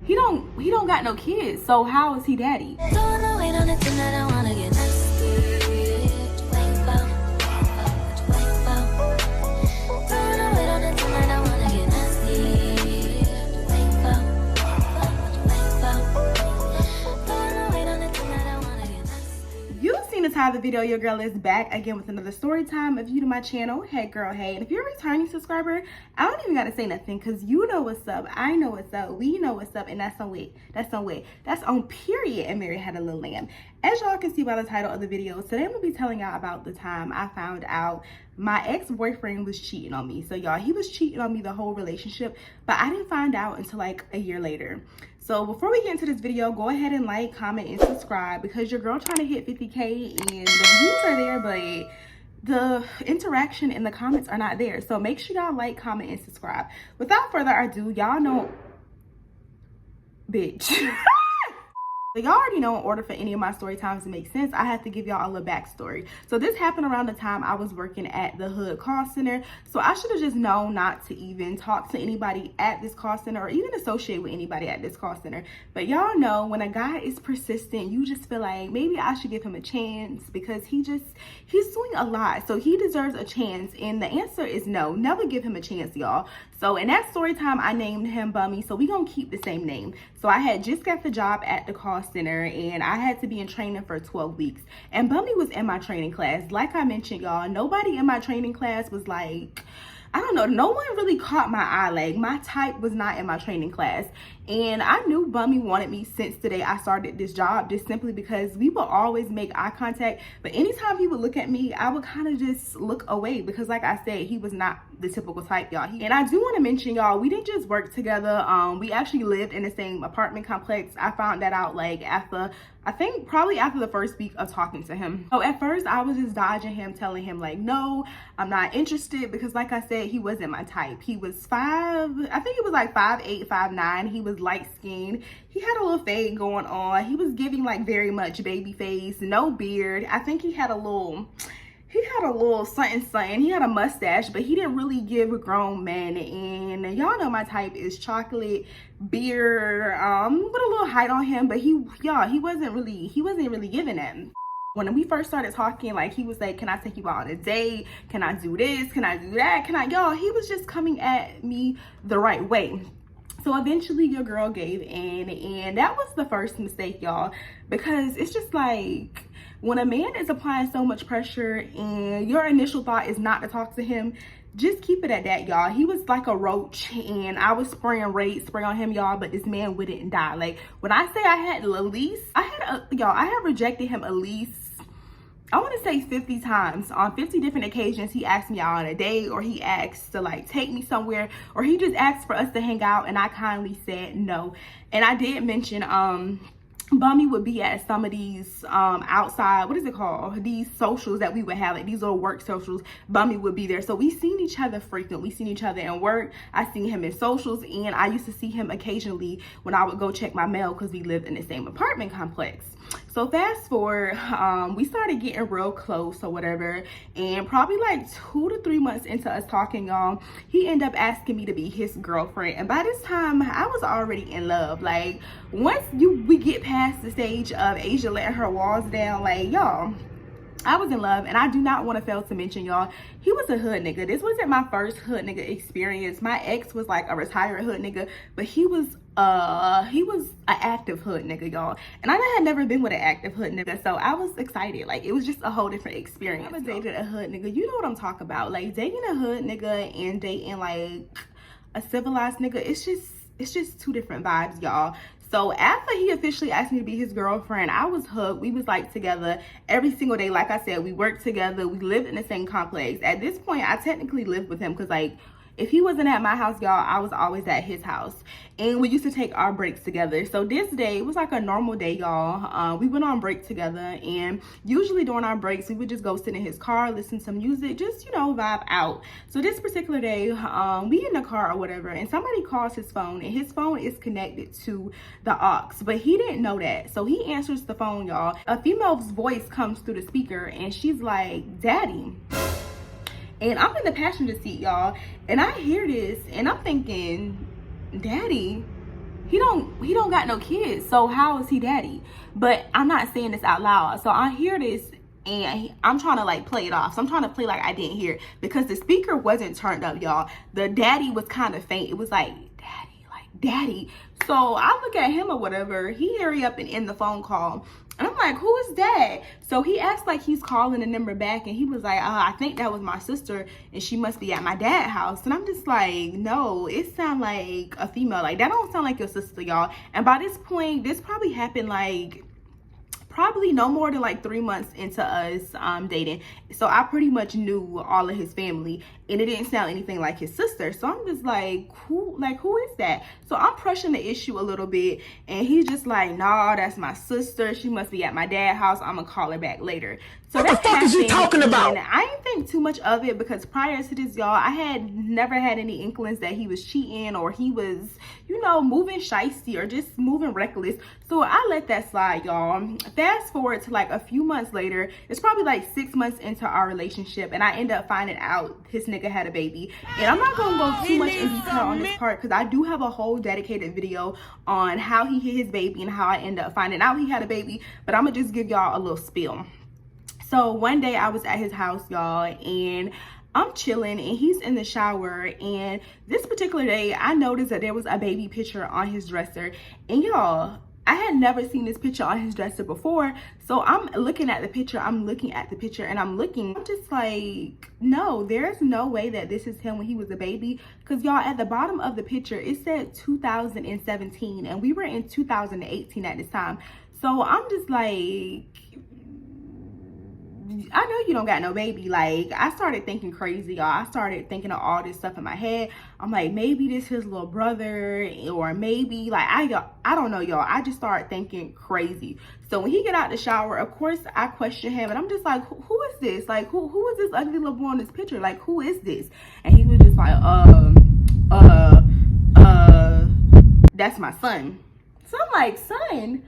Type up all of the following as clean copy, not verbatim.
he don't got no kids, so how is he daddy? The time of the video, your girl is back again with another story time. If you to my channel, hey girl, hey. And if you're a returning subscriber, I don't even gotta say nothing because you know what's up, I know what's up, we know what's up, and that's on way, that's on period. And Mary had a little lamb. As y'all can see by the title of the video, today I'm gonna be telling y'all about the time I found out my ex-boyfriend was cheating on me. So y'all, he was cheating on me the whole relationship, but I didn't find out until like a year later. So before we get into this video, go ahead and like, comment, and subscribe because your girl trying to hit 50K and the views are there, but the interaction in the comments are not there. So make sure y'all like, comment, and subscribe. Without further ado, y'all know, bitch. So y'all already know in order for any of my story times to make sense, I have to give y'all a little backstory. So this happened around the time I was working at the Hood call center. So I should have just known not to even talk to anybody at this call center or even associate with anybody at this call center. But y'all know when a guy is persistent, you just feel like maybe I should give him a chance because he's doing a lot. So he deserves a chance. And the answer is no, never give him a chance, y'all. So in that story time, I named him Bummy. So we gonna keep the same name. So I had just got the job at the call center and I had to be in training for 12 weeks. And Bummy was in my training class. Like I mentioned, y'all, nobody in my training class was like, I don't know, no one really caught my eye. Like my type was not in my training class. And I knew Bummy wanted me since the day I started this job, just simply because we would always make eye contact. But anytime he would look at me, I would kind of just look away because like I said, he was not the typical type, y'all. And I do want to mention, y'all, we didn't just work together. We actually lived in the same apartment complex. I found that out like after, I think probably after the first week of talking to him. So at first I was just dodging him, telling him like, no, I'm not interested because like I said, he wasn't my type. He was I think he was like 5'8", 5'9". He was light skinned. He had a little fade going on. He was giving like very much baby face, no beard. I think he had a little something. He had a mustache, but he didn't really give a grown man. And y'all know my type is chocolate, beard, with a little height on him, but he wasn't really giving that. When we first started talking, like he was like, can I take you out on a date? Can I do this? Can I do that? Y'all, he was just coming at me the right way. So eventually your girl gave in, and that was the first mistake, y'all, because it's just like when a man is applying so much pressure and your initial thought is not to talk to him, just keep it at that, y'all. He was like a roach and I was spraying spray on him, y'all, but this man wouldn't die. Like when I say I had rejected him at least, I want to say 50 times. On 50 different occasions, he asked me out on a date, or he asked to like take me somewhere, or he just asked for us to hang out, and I kindly said no. And I did mention Bummy would be at some of these outside, what is it called, these socials that we would have, like these little work socials. Bummy would be there. So we seen each other frequent. We seen each other in work. I seen him in socials, and I used to see him occasionally when I would go check my mail because we lived in the same apartment complex. So fast forward, we started getting real close or whatever, and probably like 2 to 3 months into us talking, y'all, he ended up asking me to be his girlfriend. And by this time I was already in love. Like once we get past the stage of Asia letting her walls down, like y'all, I was in love. And I do not want to fail to mention, y'all, he was a hood nigga. This wasn't my first hood nigga experience. My ex was like a retired hood nigga, but he was an active hood nigga, y'all. And I had never been with an active hood nigga, so I was excited. Like it was just a whole different experience. I dated a hood nigga, you know what I'm talking about. Like dating a hood nigga and dating like a civilized nigga, it's just two different vibes, y'all. So after he officially asked me to be his girlfriend, I was hooked. We was like together every single day. Like I said, we worked together. We lived in the same complex. At this point, I technically lived with him because like if he wasn't at my house, y'all, I was always at his house. And we used to take our breaks together. So this day, it was like a normal day, y'all. We went on break together, and usually during our breaks, we would just go sit in his car, listen to music, just, you know, vibe out. So this particular day, we in the car or whatever, and somebody calls his phone, and his phone is connected to the aux, but he didn't know that. So he answers the phone, y'all. A female's voice comes through the speaker, and she's like, "Daddy." And I'm in the passenger seat, y'all, and I hear this, and I'm thinking, "Daddy, he don't got no kids, so how is he daddy? But I'm not saying this out loud, so I hear this and I'm trying to like play it off. So I'm trying to play like I didn't hear it because the speaker wasn't turned up, y'all. The daddy was kind of faint. It was like daddy. So I look at him or whatever. He hurry up and end the phone call. And I'm like, who is that? So he acts like he's calling the number back, and he was like, I think that was my sister, and she must be at my dad's house. And I'm just like, no, it sounds like a female. Like, that don't sound like your sister, y'all. And by this point, this probably happened like probably no more than like 3 months into us dating. So I pretty much knew all of his family, and it didn't sound anything like his sister. So I'm just like, who is that? So I'm pressing the issue a little bit, and he's just like, nah, that's my sister. She must be at my dad's house. I'm gonna call her back later. So what the fuck is you talking about? And I didn't think too much of it because prior to this, y'all, I had never had any inklings that he was cheating or he was, you know, moving shysty or just moving reckless. So I let that slide, y'all. Fast forward to like a few months later, it's probably like 6 months into our relationship, and I end up finding out his nigga had a baby. And I'm not gonna go too much in detail on this part because I do have a whole dedicated video on how he hit his baby and how I end up finding out he had a baby, but I'm gonna just give y'all a little spiel. So one day I was at his house, y'all, and I'm chilling and he's in the shower, and this particular day I noticed that there was a baby picture on his dresser. And y'all, I had never seen this picture on his dresser before. So I'm looking at the picture, and I'm just like, no, there's no way that this is him when he was a baby. Because y'all, at the bottom of the picture, it said 2017, and we were in 2018 at this time. So I'm just like, I know you don't got no baby. Like, I started thinking crazy, y'all. I started thinking of all this stuff in my head. I'm like, maybe this his little brother, or maybe like I don't know, y'all. I just started thinking crazy. So when he get out the shower, of course I question him, and I'm just like, who is this? Like, who is this ugly little boy in this picture? Like, who is this? And he was just like, that's my son. So I'm like, son,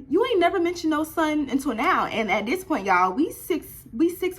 you ain't never mentioned no son until now. And at this point, y'all, we six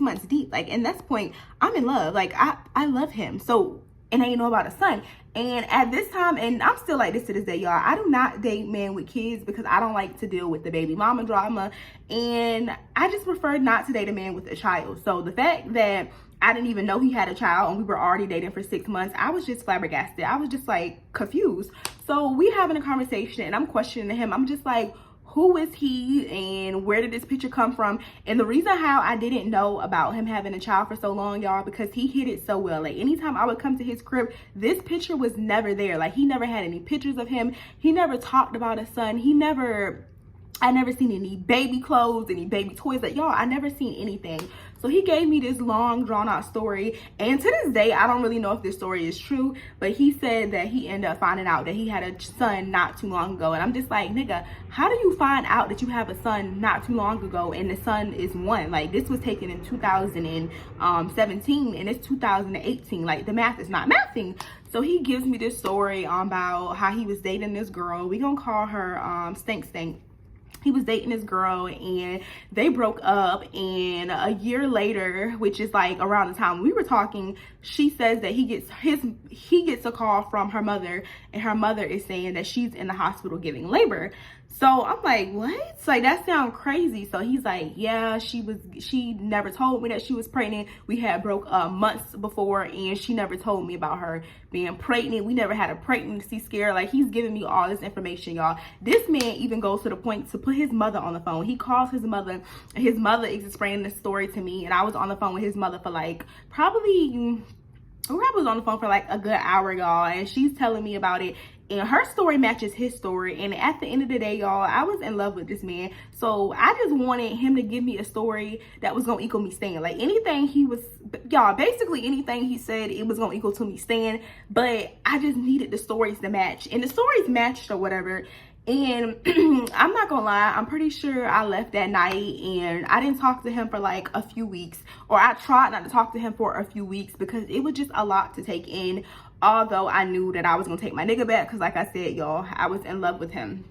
months deep. Like, in this point, I'm in love. Like, I love him. So, and I ain't know about a son. And at this time, and I'm still like this to this day, y'all, I do not date men with kids because I don't like to deal with the baby mama drama. And I just prefer not to date a man with a child. So the fact that I didn't even know he had a child and we were already dating for 6 months, I was just flabbergasted. I was just like confused. So we having a conversation and I'm questioning him. I'm just like, who is he and where did this picture come from? And the reason how I didn't know about him having a child for so long, y'all, because he hid it so well. Like, anytime I would come to his crib, this picture was never there. Like, he never had any pictures of him. He never talked about a son. I never seen any baby clothes, any baby toys. Like, y'all, I never seen anything. So he gave me this long drawn out story, and to this day I don't really know if this story is true, but he said that he ended up finding out that he had a son not too long ago. And I'm just like, nigga, how do you find out that you have a son not too long ago and the son is 1? Like, this was taken in 2017 and it's 2018. Like, the math is not mathing. So he gives me this story about how he was dating this girl. We gonna call her Stink. He was dating this girl and they broke up, and a year later, which is like around the time we were talking, she says that he gets a call from her mother, and her mother is saying that she's in the hospital giving labor. So I'm like, what? Like, that sounds crazy. So he's like, yeah, she never told me that she was pregnant. We had broke up months before, and she never told me about her being pregnant. We never had a pregnancy scare. Like, he's giving me all this information, y'all. This man even goes to the point to put his mother on the phone. He calls his mother, and his mother is explaining the story to me, and I was on the phone with his mother for like probably was on the phone for like a good hour, y'all, and she's telling me about it. And her story matches his story. And at the end of the day, y'all, I was in love with this man. So I just wanted him to give me a story that was going to equal me staying. Like, anything he was, y'all, basically anything he said, it was going to equal to me staying. But I just needed the stories to match. And the stories matched or whatever. And I'm not gonna lie, I'm pretty sure I left that night and I didn't talk to him for like a few weeks, or I tried not to talk to him for a few weeks because it was just a lot to take in. Although I knew that I was gonna take my nigga back because, like I said, y'all, I was in love with him.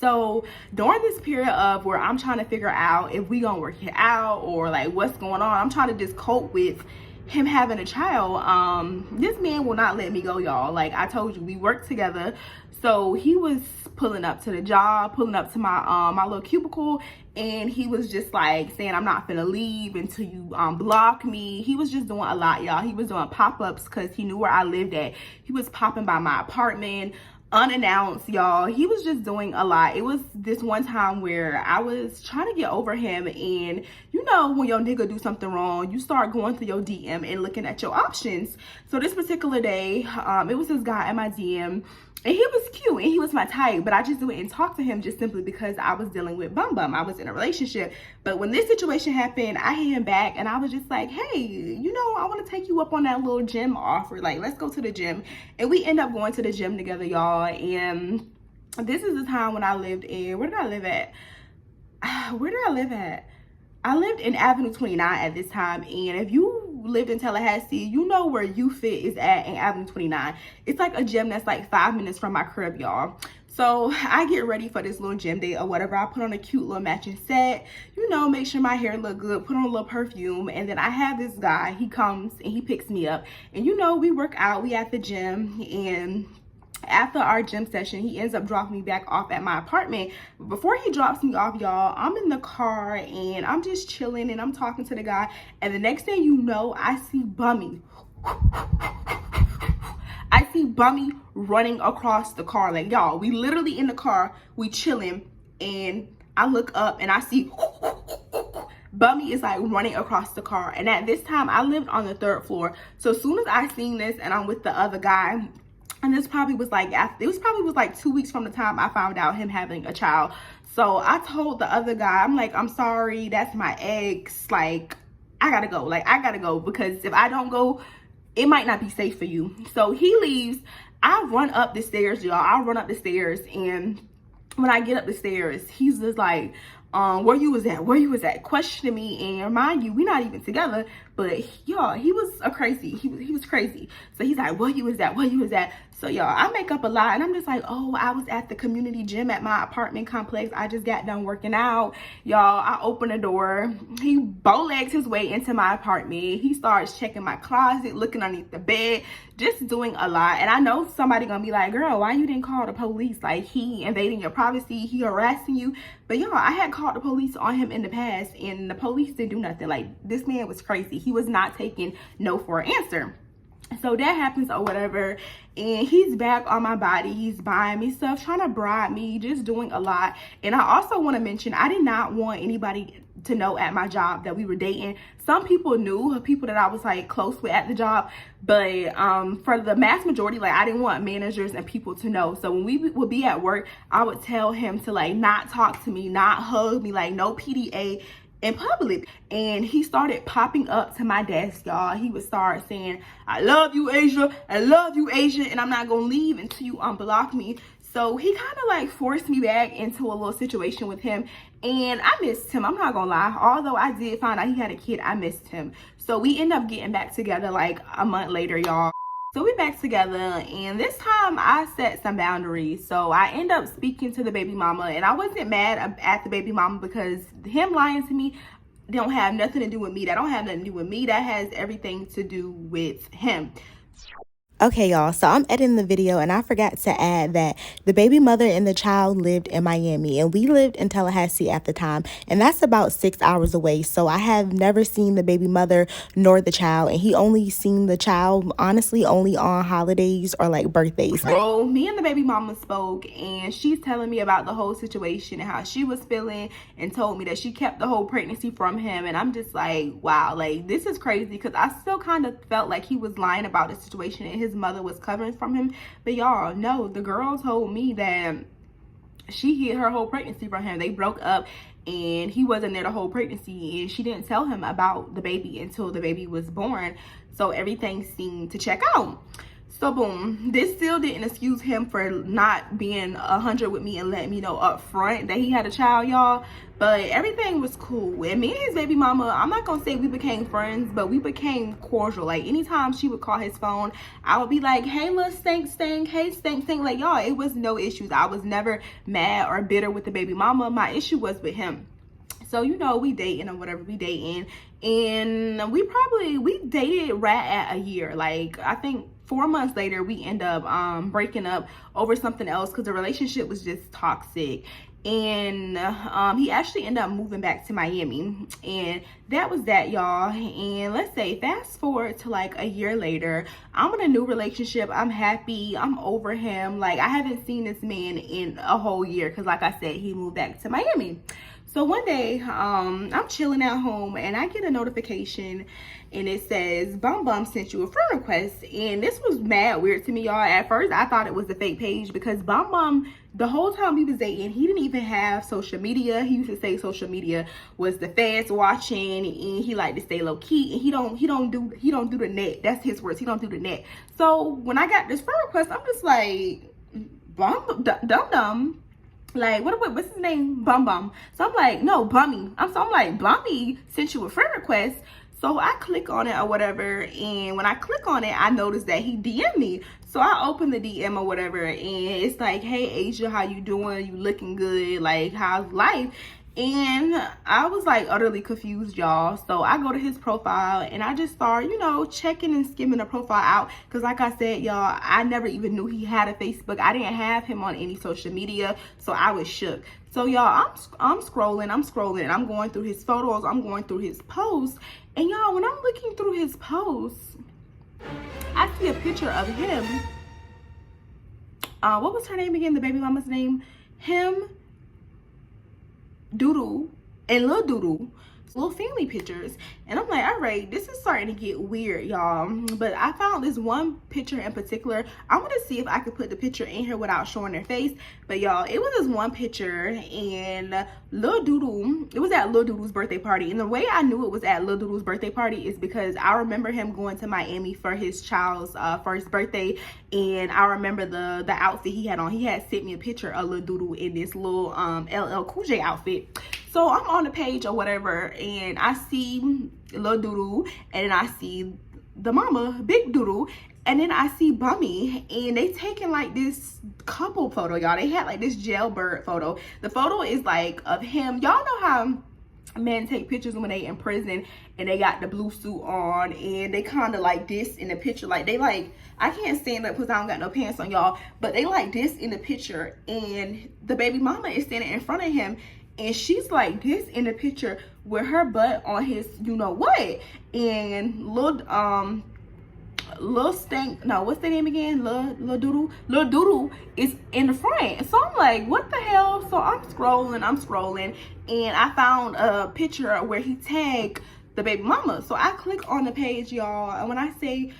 So during this period of where I'm trying to figure out if we gonna work it out or like what's going on, I'm trying to just cope with him having a child, this man will not let me go, y'all. Like I told you, we worked together. So he was pulling up to the job, pulling up to my my little cubicle, and he was just like saying, I'm not finna leave until you block me. He was just doing a lot, y'all. He was doing pop-ups because he knew where I lived at. He was popping by my apartment unannounced, y'all. He was just doing a lot. It was this one time where I was trying to get over him, and you know when your nigga do something wrong, you start going through your DM and looking at your options. So this particular day, it was this guy in my DM, and he was cute and he was my type, but I just didn't talk to him just simply because I was dealing with Bum. I was in a relationship. But when this situation happened, I hit him back and I was just like, hey, you know, I want to take you up on that little gym offer. Like, let's go to the gym. And we end up going to the gym together, y'all. And this is the time when I lived in, where did I live at? Where did I live at? I lived in Avenue 29 at this time, and if you lived in Tallahassee, you know where You Fit is at in Avenue 29. It's like a gym that's like 5 minutes from my crib, y'all. So I get ready for this little gym day or whatever. I put on a cute little matching set, you know, make sure my hair look good, put on a little perfume, and then I have this guy. He comes and he picks me up, and you know, we work out, we at the gym, and after our gym session, he ends up dropping me back off at my apartment. But before he drops me off, y'all, I'm in the car and I'm just chilling and I'm talking to the guy. And the next thing you know, I see Bummy. I see Bummy running across the car. Like, y'all, we literally in the car, we chilling, and I look up and I see Bummy is like running across the car. And at this time, I lived on the 3rd floor. So as soon as I seen this and I'm with the other guy, and this probably was like, it was probably like 2 weeks from the time I found out him having a child. So I told the other guy, I'm like, I'm sorry, that's my ex. Like, I gotta go. Like, I gotta go, because if I don't go, it might not be safe for you. So he leaves. I run up the stairs, y'all. I run up the stairs, and when I get up the stairs, he's just like, where you was at, questioning me. And mind you, we're not even together, but y'all, he was a crazy, he was crazy. So he's like, where you was at. So y'all, I make up a lie, and I'm just like, oh, I was at the community gym at my apartment complex. I just got done working out. Y'all, I open the door. He bowlegs his way into my apartment. He starts checking my closet, looking underneath the bed, just doing a lot. And I know somebody gonna be like, girl, why you didn't call the police? Like, he invading your privacy, he harassing you. But y'all, I had called the police on him in the past, and the police didn't do nothing. Like, this man was crazy. He was not taking no for an answer. So that happens or whatever, and he's back on my body. He's buying me stuff, trying to bribe me, just doing a lot. And I also want to mention, I did not want anybody to know at my job that we were dating. Some people knew, people that I was like close with at the job, but for the mass majority, like, I didn't want managers and people to know. So when we would be at work, I would tell him to like not talk to me, not hug me, like no PDA in public. And he started popping up to my desk, y'all. He would start saying, I love you, Asia, and I'm not gonna leave until you unblock me. So he kind of like forced me back into a little situation with him, and I missed him. I'm not gonna lie. Although I did find out he had a kid, I missed him. So we end up getting back together like a month later, y'all. So we back together, and this time I set some boundaries. So I end up speaking to the baby mama, and I wasn't mad at the baby mama because him lying to me don't have nothing to do with me. That don't have nothing to do with me. That has everything to do with him. Okay, y'all, so I'm editing the video, and I forgot to add that the baby mother and the child lived in Miami, and we lived in Tallahassee at the time, and that's about 6 hours away. So I have never seen the baby mother nor the child, and he only seen the child, honestly, only on holidays or like birthdays. Bro, me and the baby mama spoke, and she's telling me about the whole situation and how she was feeling, and told me that she kept the whole pregnancy from him. And I'm just like, wow, like, this is crazy, because I still kind of felt like he was lying about the situation and his mother was covering from him. But y'all, no, the girl told me that she hid her whole pregnancy from him. They broke up, and he wasn't there the whole pregnancy, and she didn't tell him about the baby until the baby was born. So everything seemed to check out. So boom, this still didn't excuse him for not being 100 with me and letting me know up front that he had a child, y'all. But everything was cool. And me and his baby mama, I'm not gonna say we became friends, but we became cordial. Like, anytime she would call his phone, I would be like, hey, little stank, hey, stank. Like, y'all, it was no issues. I was never mad or bitter with the baby mama. My issue was with him. So, you know, we dating or whatever, we dating, And we dated right at a year. Like, I think 4 months later we end up breaking up over something else because the relationship was just toxic. And he actually ended up moving back to Miami, and that was that, y'all. And let's say fast forward to like a year later, I'm in a new relationship. I'm happy, I'm over him. Like, I haven't seen this man in a whole year because, like I said, he moved back to Miami. So one day, I'm chilling at home and I get a notification and it says, Bum sent you a friend request. And this was mad weird to me, y'all. At first, I thought it was a fake page because Bum, the whole time we was dating, he didn't even have social media. He used to say social media was the fans watching, and he liked to stay low key, and he don't do the net. That's his words. He don't do the net. So when I got this friend request, I'm just like, dum. Like, what's his name? Bum. So I'm like, no, Bummy. I'm like, Bummy sent you a friend request. So I click on it or whatever, and when I click on it, I notice that he DM'd me. So I open the DM or whatever, and it's like, hey, Asia, how you doing? You looking good? Like, how's life? And I was like utterly confused, y'all. So I go to his profile and I just start, checking and skimming the profile out. Because like I said, y'all, I never even knew he had a Facebook. I didn't have him on any social media. So I was shook. So y'all, I'm scrolling. I'm going through his photos. I'm going through his posts. And y'all, when I'm looking through his posts, I see a picture of him. What was her name again? The baby mama's name? Him, Doodoo, and Lil Doodoo, little family pictures. And I'm like, all right, this is starting to get weird, y'all. But I found this one picture in particular. I want to see if I could put the picture in here without showing their face. But y'all, it was this one picture, and Lil Doodoo, it was at Lil Doodoo's birthday party. And the way I knew it was at Lil Doodoo's birthday party is because I remember him going to Miami for his child's first birthday. And I remember the outfit he had on. He had sent me a picture of Lil Doodoo in this little LL Cool J outfit. So I'm on the page or whatever, and I see Lil Doodoo, and then I see the mama, Big Doodoo, and then I see Bummy, and they taking like this couple photo, y'all. They had like this jailbird photo. The photo is like of him. Y'all know how men take pictures when they in prison and they got the blue suit on, and they kind of like this in the picture. Like, they like, I can't stand up because I don't got no pants on, y'all, but they like this in the picture, and the baby mama is standing in front of him. And she's like this in the picture with her butt on his, what? And Lil Stank, no, what's the name again? Lil Doodoo is in the front. So I'm like, what the hell? So I'm scrolling, and I found a picture where he tagged the baby mama. So I click on the page, y'all, and when I say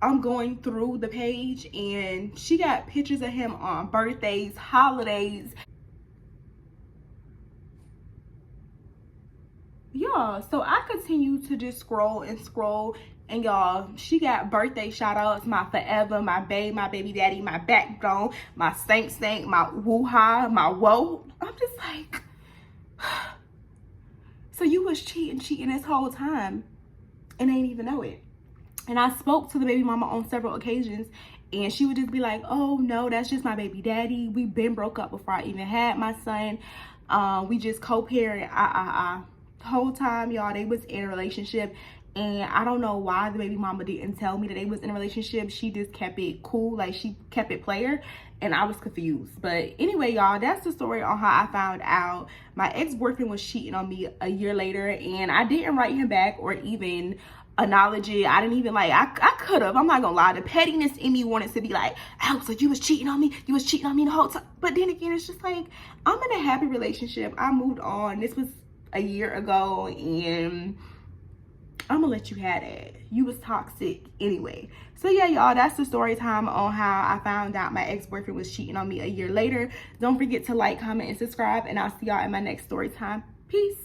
I'm going through the page, and she got pictures of him on birthdays, holidays. Y'all, so I continue to just scroll, and y'all, she got birthday shout outs, my forever, my babe, my baby daddy, my backbone, my stank, my woo-ha, my whoa. I'm just like, so you was cheating this whole time and ain't even know it. And I spoke to the baby mama on several occasions, and she would just be like, oh no, that's just my baby daddy. We been broke up before I even had my son. We just co-parent, The whole time, y'all, they was in a relationship, and I don't know why the baby mama didn't tell me that they was in a relationship. She just kept it cool, like she kept it player, and I was confused. But anyway, y'all, that's the story on how I found out my ex-boyfriend was cheating on me a year later, and I didn't write him back or even acknowledge it. I didn't even I could have. I'm not gonna lie. The pettiness in me wanted to be like, Alex, like, you was cheating on me the whole time. But then again, it's just like, I'm in a happy relationship. I moved on. This was a year ago, and I'm gonna let you have that. You was toxic anyway. So yeah, y'all, that's the story time on how I found out my ex-boyfriend was cheating on me a year later. Don't forget to like, comment, and subscribe, and I'll see y'all in my next story time. Peace.